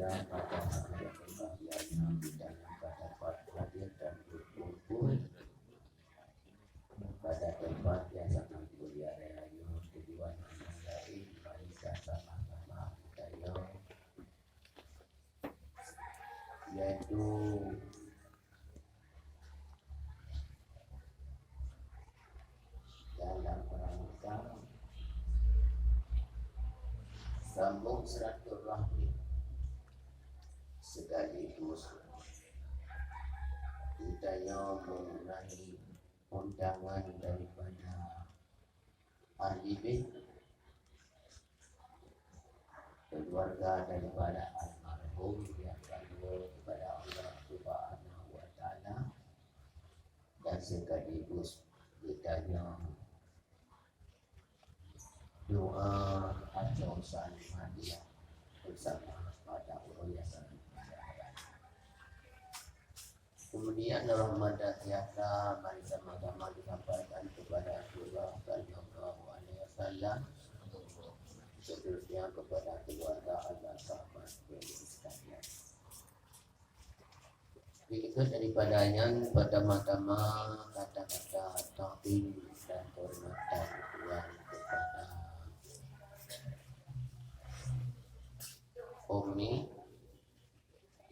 pada hari kebahagiaan kita dapat hadir dan berkumpul pada tempat yang sangat mulia rahayu tujuan dari Malaysia sama-sama kita yaitu dalam rangka sambung silaturahmi sekaligus kita mengenai undangan daripada ahli bait keluarga daripada almarhum yang kedua kepada Allah Subhanahu wa taala dan sekaligus kita doa atau saling hadiah bersama pada yayasan. Kemudian Ramadan tiada mari sama-sama disampaikan kepada Rasulullah sallallahu alaihi wasallam, seterusnya kepada keluarga dan sahabat sekalian. Berikut daripadanya pertama-tama kata-kata ta'zim dan hormatan Tuhan kepada Umi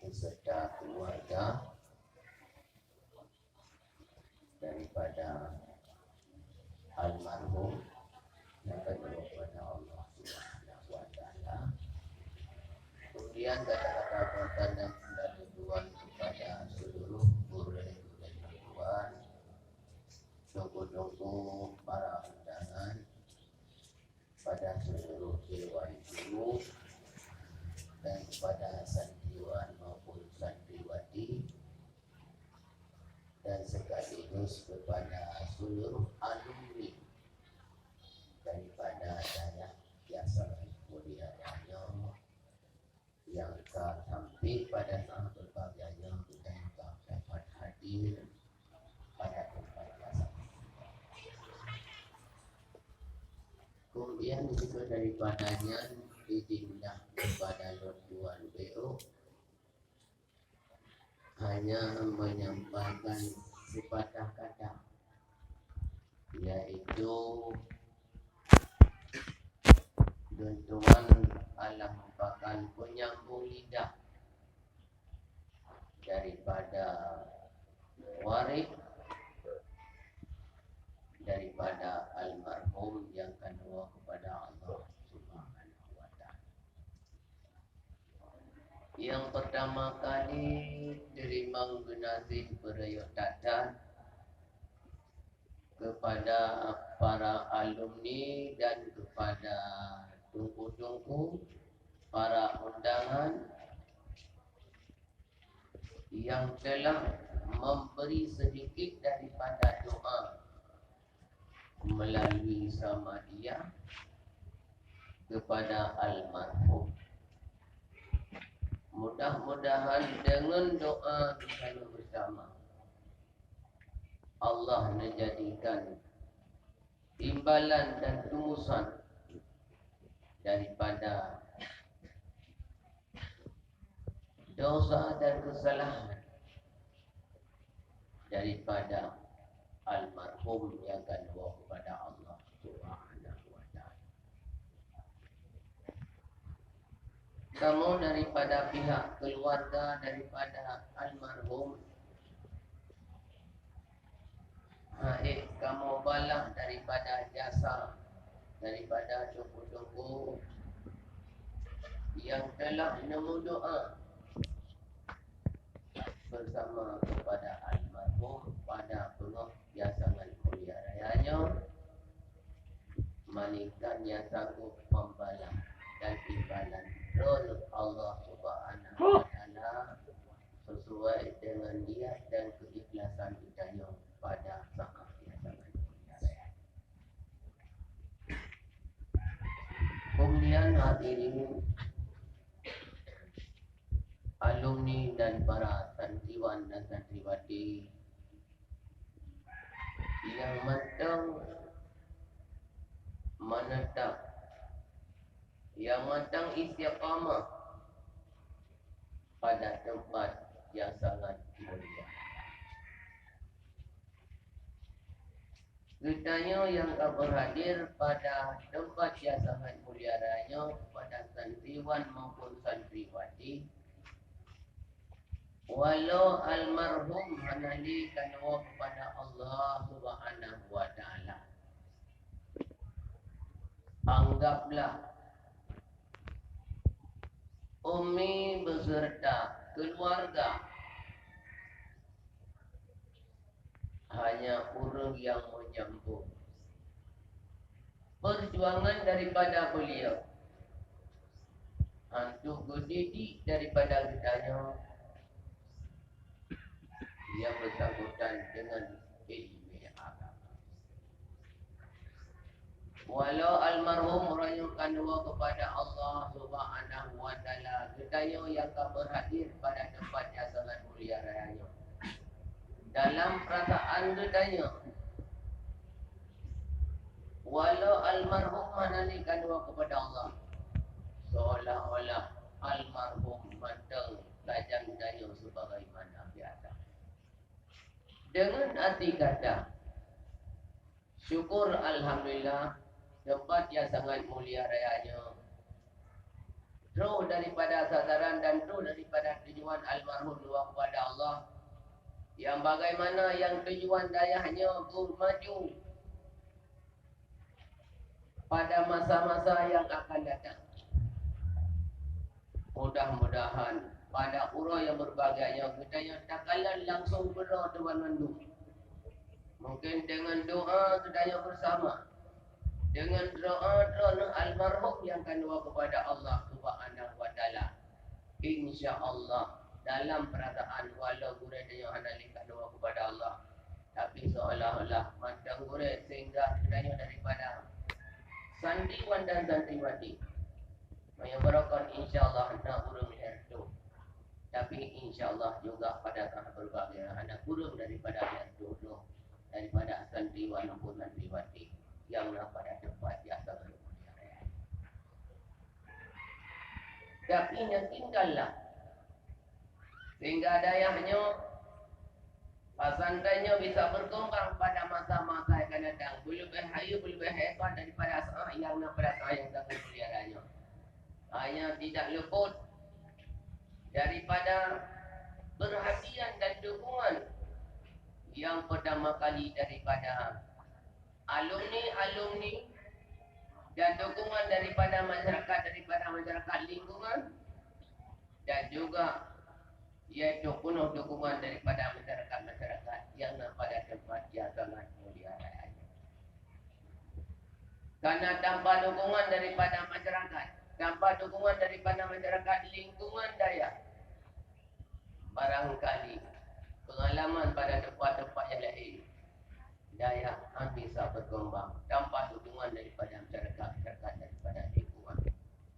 beserta keluarga daripada almarhum yang kedua kepada Allah Subhanahu wa taala. Kemudian kata-kata pertanda dan tujuan kepada seluruh murid-murid Tuhan, tunggu-tunggu para undangan pada seluruh dewan guru dan kepada santriwan maupun santriwati dan sekaligus kepada seluruh alumni daripada daerah Yayasan Mulia Rahayu yang sampai pada saat berbahagianya kita dapat hadir pada tempat yayasan. Kemudian juga daripadanya ditindak kepada Tuan BO hanya menyampaikan sepatah kata, yaitu Tuan alam merupakan penyambung lidah daripada waris daripada almarhum yang kedua kepada Allah Subhanahu wa taala. Yang pertama kali terima jenazah perayaan kepada para alumni dan kepada tungku-tungku para undangan yang telah memberi sedikit daripada doa melalui Samadiyah kepada almarhum. Mudah-mudahan dengan doa kita bersama Allah menjadikan timbalan dan tumusan daripada dosa dan kesalahan daripada almarhum yang kedua kepada Allah Subhanahu wa taala. Kamu daripada pihak keluarga daripada almarhum, kamu balas daripada jasa daripada tungku-tungku yang telah nemu doa bersama kepada almarhum pada penuh Yayasan Mulia Rahayu, manikannya sanggup membalas dan imbalan rul Allah Subhanahu wa taala sesuai dengan niat dan keikhlasan kita pada saat Yayasan Mulia Rahayu. Kemudian hadirin alumni dan para santriwan dan santriwati yang matang menetap, yang matang istiqamah pada tempat yang sangat mulia. Kitanya yang berhadir pada tempat yang sangat mulia raya, pada santriwan maupun santriwati, walau almarhum menalihkan kepada Allah Subhanahu wa ta'ala, anggaplah Umi beserta keluarga hanya orang yang menyambung perjuangan daripada beliau untuk berdidik daripada kitanya yang bersangkutan dengan ilmu agama. Walau almarhum merayukan dua kepada Allah Subhanahu wa ta'ala, kitanya yang akan berhadir pada tempat yang sangat mulia raya, dalam perasaan kitanya, walau almarhum menalihkan dua kepada Allah, seolah-olah almarhum mandang lajang kitanya sebagaimana biasa. Dengan arti kata, syukur alhamdulillah, tempat yang sangat mulia rayanya, true daripada sasaran dan true daripada tujuan almarhum dua kepada Allah, yang bagaimana yang tujuan dayahnya maju pada masa-masa yang akan datang. Mudah-mudahan pada urang yang berbagainya kita tak kalah langsung berdoa Tuhan mendung. Mungkin dengan doa kita bersama, dengan doa almarhum yang kedua kepada Allah Subhanahu wa ta'ala, insya-Allah dalam perasaan walau gurih dia analika doa kepada Allah, tapi seolah-olah macam gurih sehingga kiranya daripada santriwan dan santriwati menyebarakan insya-Allah nak urung itu. Tapi insya-Allah juga pada tahap berbagai anak urung daripada itu daripada santriwan maupun santriwati yang pada tempat yang sangat mulia. Tapi yang tinggallah sehingga dayahnya, pesantrennya bisa berkembang pada masa-masa yang akan datang. Boleh berhayu, boleh berhebat daripada yang pada yang sangat mulia raya. Hanya tidak luput daripada perhatian dan dukungan yang pertama kali daripada alumni dan dukungan daripada masyarakat lingkungan, dan juga iaitu penuh dukungan daripada masyarakat yang pada tempat yang sangat mulia raya. Karena tanpa dukungan daripada masyarakat, tanpa dukungan daripada masyarakat lingkungan daya, barangkali pengalaman pada tempat-tempat yang lain daya bisa berkembang tanpa dukungan daripada masyarakat daripada lingkungan.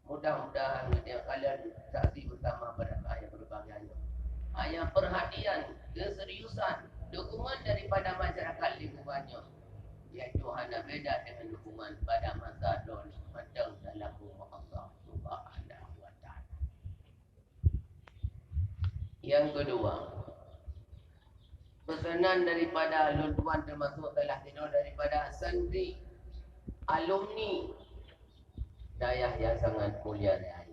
Mudah-mudahan kalian saksi bersama pada ayat berbagai hanya perhatian, keseriusan, dukungan daripada masyarakat lingkungannya, iaitu hanya beda dengan dukungan pada masa don macam dalam rumah Allah Subhanahu wa ta'ala. Yang kedua, pesanan daripada luntuan termasuk telah tidur daripada santri alumni dayah yang sangat mulia raya.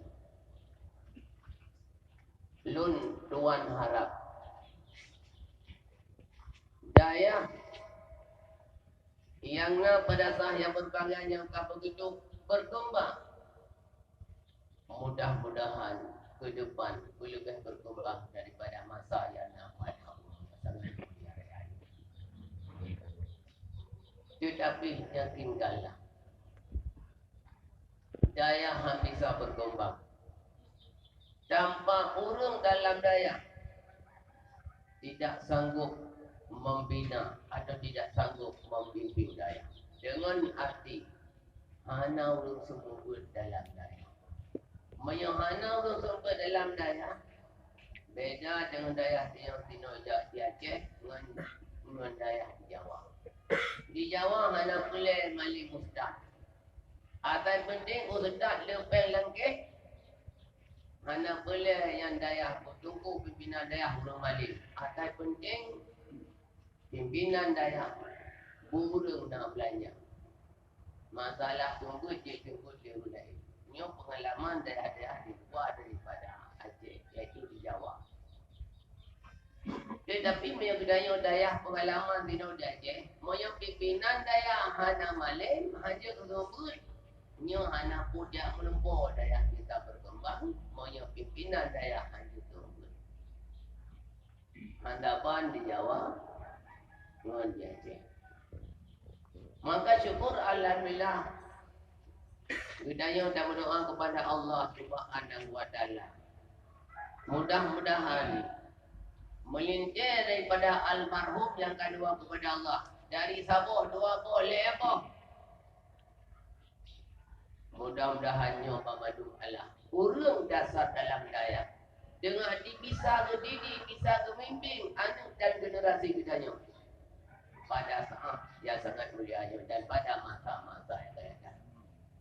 Lun tuan harap daya yang pada sah yang berbagai yang begitu berkembang, mudah-mudahan ke depan boleh berkembang daripada masa yang pada sangat mulia raya. Tetapi yang tinggallah daya bisa berkembang tanpa urung dalam daya tidak sanggup membina atau tidak sanggup membimbing daya. Dengan arti hana urung sumber dalam daya. Hana urung sumber dalam daya beda dengan daya yang di Aceh dengan daya di Jawa. Di Jawa hana boleh mali mustad. Atau penting ustaz lepeng langkah Hana boleh yang daya bertunggu pimpinan daya ulung malim. Atai penting pimpinan daya burung nak belanja. Masalah tunggu dia ulai. Ini pengalaman daya-daya dibuat daripada Aceh, iaitu di Jawa. Tetapi punya budaya daya pengalaman di Aceh, punya pimpinan daya hana malim, hanya kerumbut. Nyo hana pudak melempur daya kita berkembang, punya pimpinan daya hanya kerumbut. Handapan di Jawa, nyon di Aceh. Maka syukur alhamdulillah. Budaya dan berdoa kepada Allah Subhanahu wa taala. Mudah-mudahan melintir daripada almarhum yang kedua kepada Allah. Dari Sabah dua boleh apa? Mudah-mudahan nyoba madu Allah. Urung dasar dalam daya. Dengan bisa dididik, bisa memimpin anak dan generasi kita nyo. Pada saat yang sangat mulia dan pada masa-masa yang akan datang.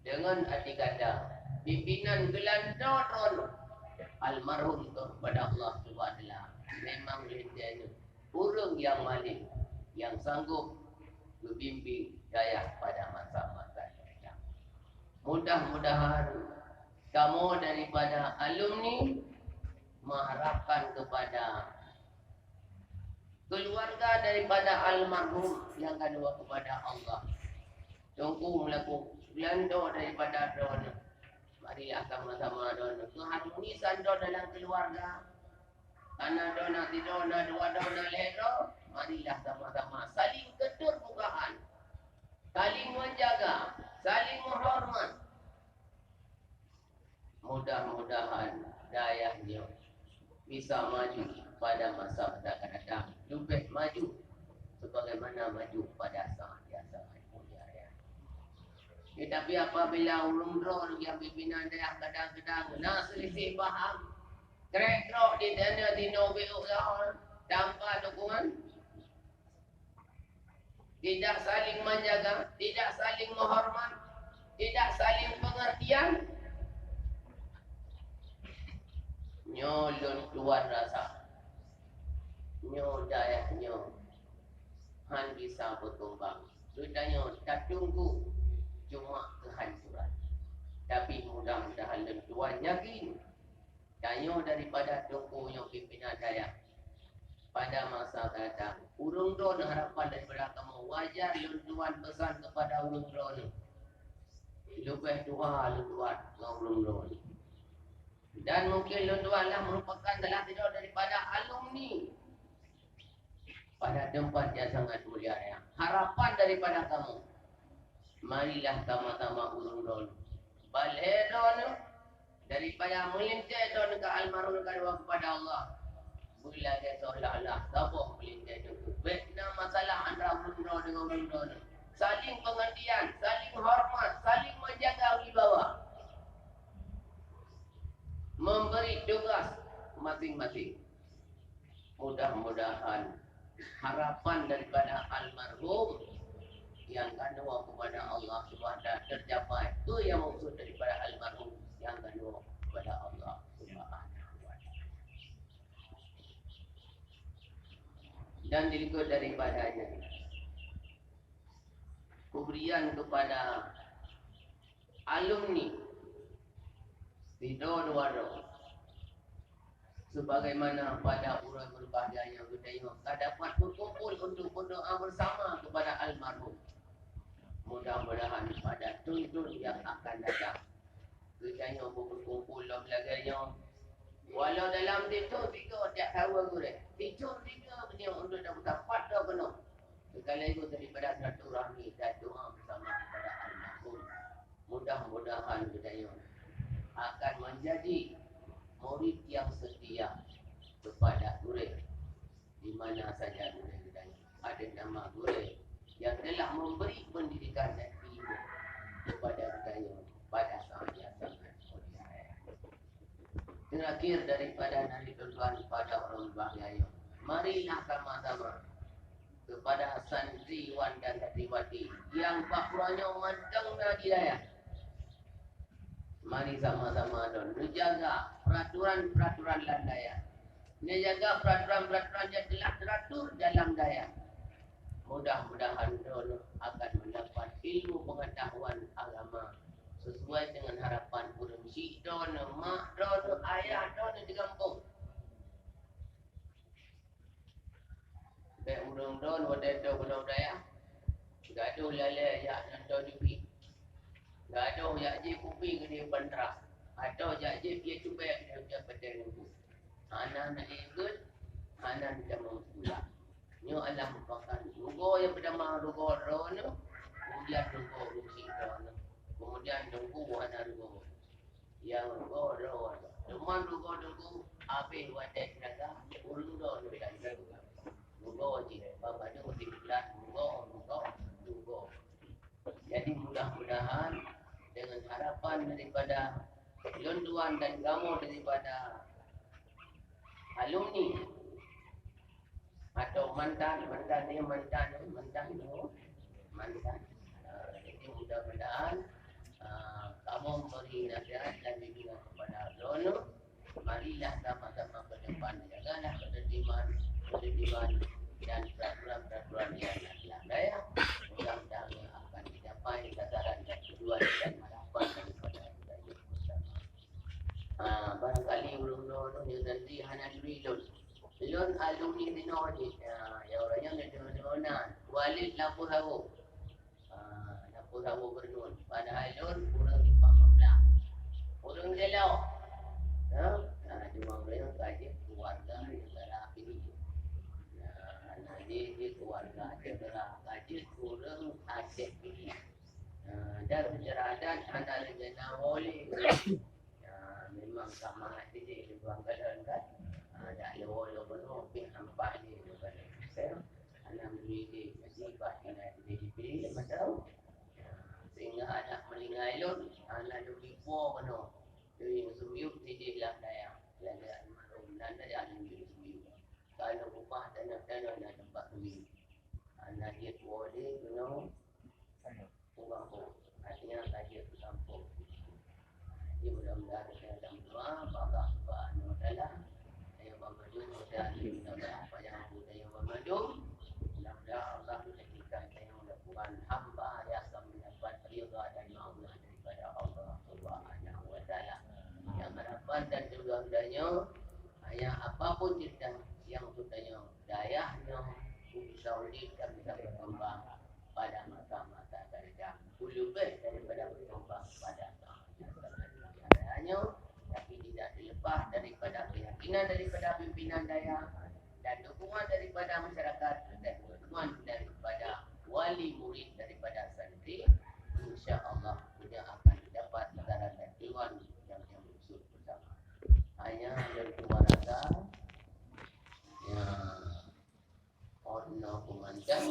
Dengan arti kata pimpinan gelandor almarhum kepada Allah Subhanahu wa memang lindanya urung yang maling yang sanggup membimbing daya pada masa-masa yang datang. Mudah-mudahan kamu daripada alumni mengharapkan kepada keluarga daripada almarhum yang kedua kepada Allah. Tunggu melakukan belanda daripada dona. Marilah sama-sama dona. Keharmonisan dona dalam keluarga. Karena dona di dona, dua dona lero. Marilah sama-sama saling keterbukaan. Saling menjaga. Saling menghormat. Mudah-mudahan dayahnya bisa maju pada masa yang akan datang. Lebih maju sebagaimana maju pada saat yang sangat mulia. Tetapi apabila ulun-ulun yang pimpinan dia kadang-kadang nak selisih faham, kerek-kerok di dana di nobiuk tanpa dukungan, tidak saling menjaga, tidak saling menghormat, tidak saling pengertian, nyolun keluar rasa. Nyo daya nyo han bisa berkembang. Sudahnya tak tunggu cuma kehancuran. Tapi mudah-mudahan tuan yakin danyo daripada tunggunya pimpinan daya pada masa datang. Urung don harapan daripada kamu wajar tuan pesan kepada urung don. Lebih dua tuan urung don. Dan mungkin tuan lah merupakan salah satu daripada alumni pada tempat yang sangat mulia ya. Harapan daripada kamu, marilah sama-sama urung-urung balhedon daripada melintir don ke almarhum kedua kepada Allah. Bila dia seolah-olah tabung melintir itu. Bina masalah antara urung-urung dengan urung-urung. Saling pengertian, saling hormat, saling menjaga wibawa. Memberi tugas masing-masing. Mudah-mudahan harapan daripada almarhum yang kedua kepada Allah Subhanahu tercapai. Itu yang maksud daripada almarhum yang kedua kepada Allah Subhanahu. Dan berikut daripadanya pemberian kepada alumni Sido-Dwaro sebagaimana pada urang berbahagia yang budaya dapat berkumpul untuk berdoa bersama kepada almarhum. Mudah-mudahan pada tahun yang akan datang kita berkumpul dalam belaganya. Walau dalam tidur tiga tak tahu aku deh. Tidur tiga punya untuk dapat dapat dah penuh. Sekali itu daripada silaturahmi dan doa bersama kepada almarhum. Mudah-mudahan budaya akan menjadi murid yang setia kepada guru di mana saja guru kita ada nama guru yang telah memberi pendidikan dan ilmu kepada kita pada saat yang sangat mulia. Terakhir daripada nari tuan pada orang bahagia, marilah sama-sama kepada santriwan dan santriwati yang bakranya mandang di daya Mari sama-sama don. Lu jaga peraturan-peraturan landaya. Dia jaga peraturan-peraturan yang telah teratur dalam daya. Mudah-mudahan don akan mendapat ilmu pengetahuan agama sesuai dengan harapan urang si don, mak don, ayah don di kampung. Baik urang don wadai do belau daya. Gaduh lele ya nan do jupi. Gaduh ya je kupi ke dia bandra. Atau ya je dia cuba dia pedang tu. Anak-anak ikut, anak tidak mengulang. Nyo alam merupakan lugo yang bernama lugo rono, kemudian lugo rusi rono, kemudian lugo anak lugo yang lugo rono. Cuma lugo abe wadah naga, urung rono dan lugo je. Bapa dia mesti belas lugo. Jadi mudah-mudahan dengan harapan daripada lunduan dan gamu daripada alumni atau mantan. Jadi mudah-mudahan kamu memberi nasihat dan bimbingan kepada Rono. Marilah sama-sama ke depan, jagalah ketertiban dan peraturan-peraturan yang telah daya. Mudah-mudahan akan dicapai sasaran dan tujuan dan harapan daripada kita bersama. Barangkali Rono nanti hanya dulu. Lon alumni dinojit ya orangnya ngedona walid lapu hawo bernun padahal lon kurang 15 kurang jelau cuma mereka kaji keluarga yang rapi nanti keluarga ada kaji kurang asyik dan pencerahan antara jenah oleh memang sama di bangkalan kan ada lo betul hampa ni bukan saya anak beri masifat dengan diri macam sehingga anak melingai lon anak duri po betul dari sumyuk di dalam daya lada maklum nanda ada di sumyuk kalau rumah tanah ada tempat sumyuk anak dia boleh betul pulang artinya kaji ke kampung jadi mudah-mudahan saya dalam doa bapa anu adalah dan apa yang budaya memadum mudah-mudahan Allah menjadikan saya melakukan hamba yang akan mendapat ridha dan maaflah daripada Allah Subhanahu wa taala. Yang harapan dan tujuannya hanya apapun cerita yang sudahnya dayahnya bisa ulit dan bisa berkembang pada masa-masa kerja. Lebih daripada berkembang pada masa hanya tapi tidak dilepas daripada keyakinan daripada pimpinan daya dan dukungan daripada masyarakat dan dukungan daripada wali murid daripada santri, insya-Allah punya akan dapat sasaran dan tujuan yang dimaksud bersama. Hanya dari keluarga yang orang pemanjang